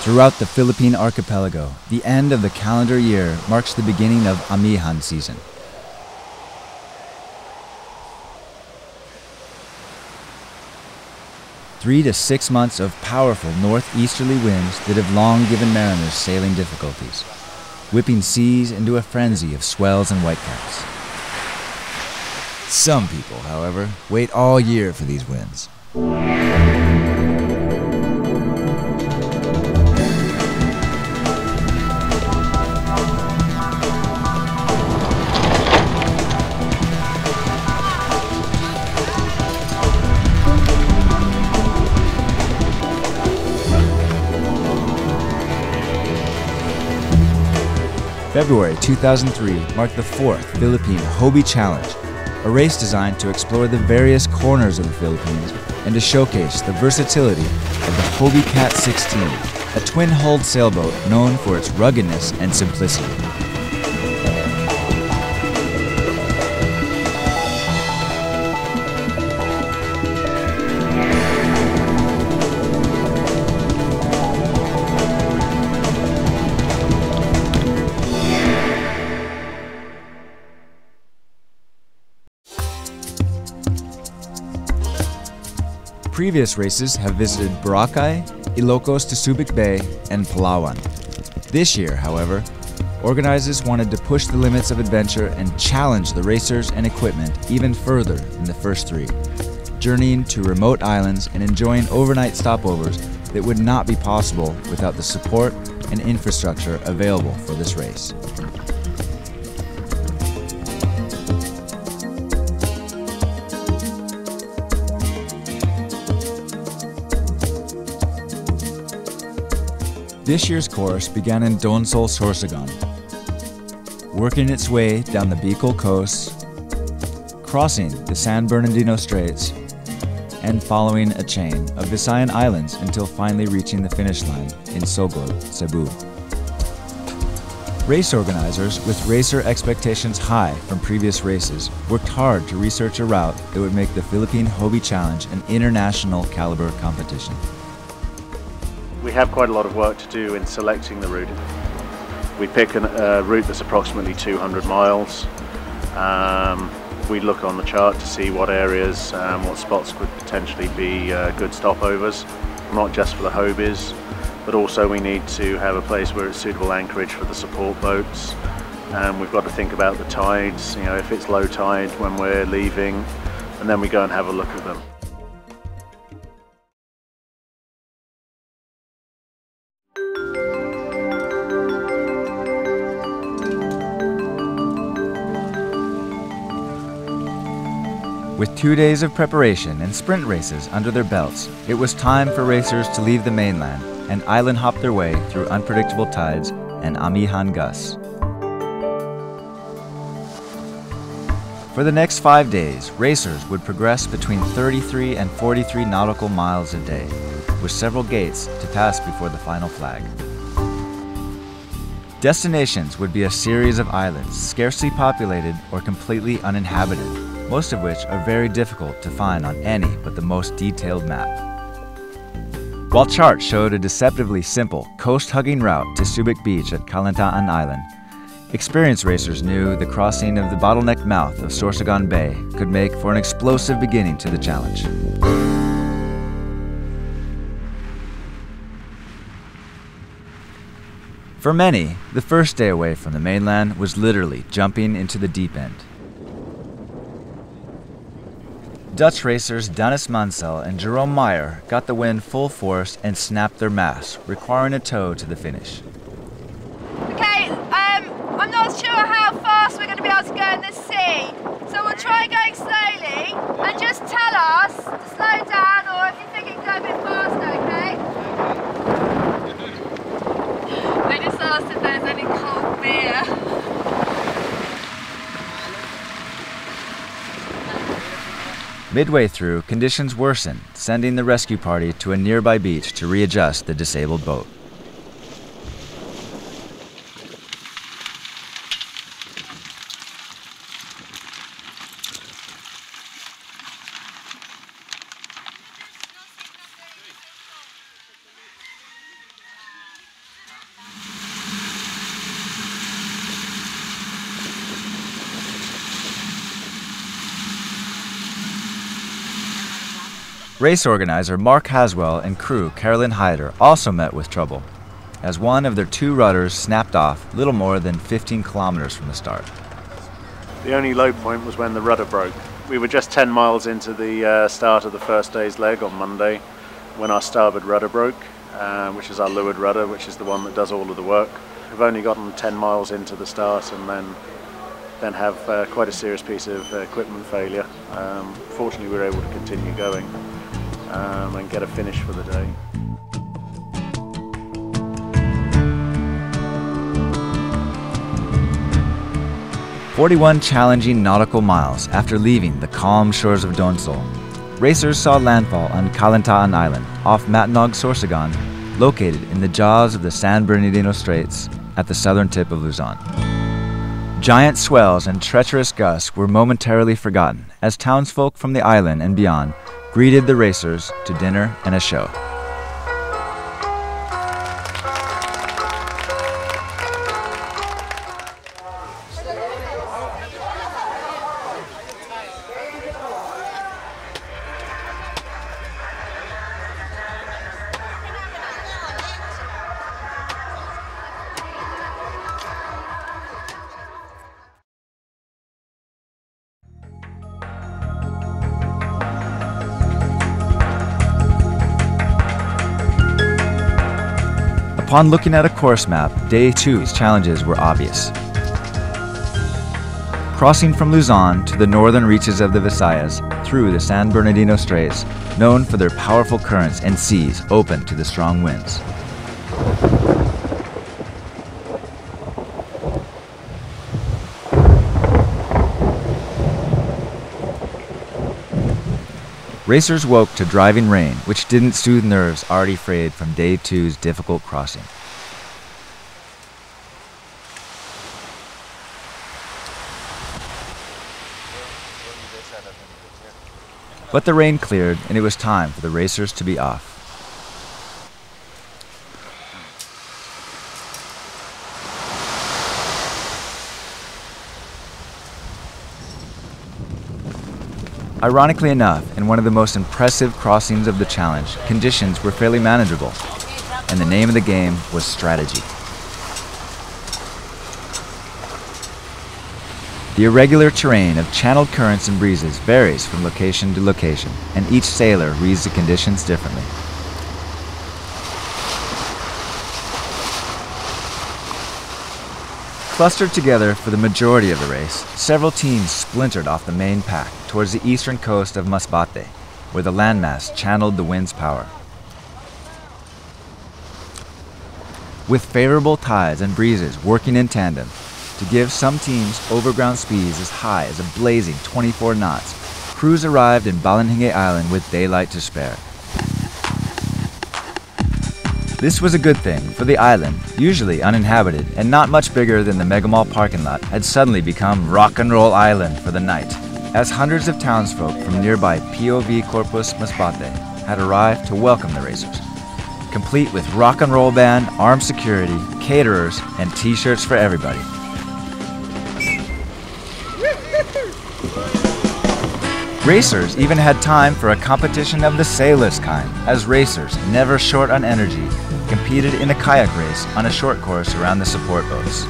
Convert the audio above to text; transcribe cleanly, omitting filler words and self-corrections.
Throughout the Philippine archipelago, the end of the calendar year marks the beginning of amihan season. Three to 6 months of powerful northeasterly winds that have long given mariners sailing difficulties, whipping seas into a frenzy of swells and whitecaps. Some people, however, wait all year for these winds. February 2003 marked the 4th Philippine Hobie Challenge, a race designed to explore the various corners of the Philippines and to showcase the versatility of the Hobie Cat 16, a twin-hulled sailboat known for its ruggedness and simplicity. Previous races have visited Boracay, Ilocos to Subic Bay, and Palawan. This year, however, organizers wanted to push the limits of adventure and challenge the racers and equipment even further than the first three, journeying to remote islands and enjoying overnight stopovers that would not be possible without the support and infrastructure available for this race. This year's course began in Donsol, Sorsogon, working its way down the Bicol coast, crossing the San Bernardino Straits, and following a chain of Visayan Islands until finally reaching the finish line in Sogod, Cebu. Race organizers, with racer expectations high from previous races, worked hard to research a route that would make the Philippine Hobie Challenge an international caliber competition. We have quite a lot of work to do in selecting the route. We pick a route that's approximately 200 miles. We look on the chart to see what areas, what spots could potentially be good stopovers, not just for the Hobies, but also we need to have a place where it's suitable anchorage for the support boats. We've got to think about the tides, you know, if it's low tide when we're leaving, and then we go and have a look at them. With 2 days of preparation and sprint races under their belts, it was time for racers to leave the mainland and island hop their way through unpredictable tides and amihan gusts. For the next 5 days, racers would progress between 33 and 43 nautical miles a day, with several gates to pass before the final flag. Destinations would be a series of islands, scarcely populated or completely uninhabited, most of which are very difficult to find on any but the most detailed map. While charts showed a deceptively simple, coast-hugging route to Subic Beach at Kalantayan Island, experienced racers knew the crossing of the bottleneck mouth of Sorsogon Bay could make for an explosive beginning to the challenge. For many, the first day away from the mainland was literally jumping into the deep end. Dutch racers Dennis Mansell and Jerome Meyer got the wind full force and snapped their masts, requiring a tow to the finish. Okay, I'm not sure how fast we're going to be able to go in this sea, so we'll try going slowly and just tell us to slow down or if you think it can go a bit faster, okay? They just asked if there's any cold beer. Midway through, conditions worsened, sending the rescue party to a nearby beach to readjust the disabled boat. Race organizer Mark Haswell and crew Carolyn Hyder also met with trouble, as one of their 2 rudders snapped off little more than 15 kilometers from the start. The only low point was when the rudder broke. We were just 10 miles into the start of the first day's leg on Monday when our starboard rudder broke, which is our leeward rudder, which is the one that does all of the work. We've only gotten 10 miles into the start and then have quite a serious piece of equipment failure. Fortunately, we were able to continue going and get a finish for the day. "41 challenging nautical miles after leaving the calm shores of Donsol, racers saw landfall on Kalantayan Island off Matnog Sorsogon, located in the jaws of the San Bernardino Straits at the southern tip of Luzon. Giant swells and treacherous gusts were momentarily forgotten as townsfolk from the island and beyond greeted the racers to dinner and a show. Upon looking at a course map, Day 2's challenges were obvious. Crossing from Luzon to the northern reaches of the Visayas through the San Bernardino Straits, known for their powerful currents and seas open to the strong winds. Racers woke to driving rain, which didn't soothe nerves already frayed from Day 2's difficult crossing. But the rain cleared, and it was time for the racers to be off. Ironically enough, in one of the most impressive crossings of the challenge, conditions were fairly manageable, and the name of the game was strategy. The irregular terrain of channeled currents and breezes varies from location to location, and each sailor reads the conditions differently. Clustered together for the majority of the race, several teams splintered off the main pack towards the eastern coast of Masbate, where the landmass channeled the wind's power. With favorable tides and breezes working in tandem to give some teams overground speeds as high as a blazing 24 knots, crews arrived in Balanhingue Island with daylight to spare. This was a good thing, for the island, usually uninhabited and not much bigger than the Megamall parking lot, had suddenly become Rock and Roll Island for the night, as hundreds of townsfolk from nearby POV Corpus Masbate had arrived to welcome the racers, complete with rock and roll band, armed security, caterers, and t-shirts for everybody. Racers even had time for a competition of the sailless kind, as racers, never short on energy, competed in a kayak race on a short course around the support boats.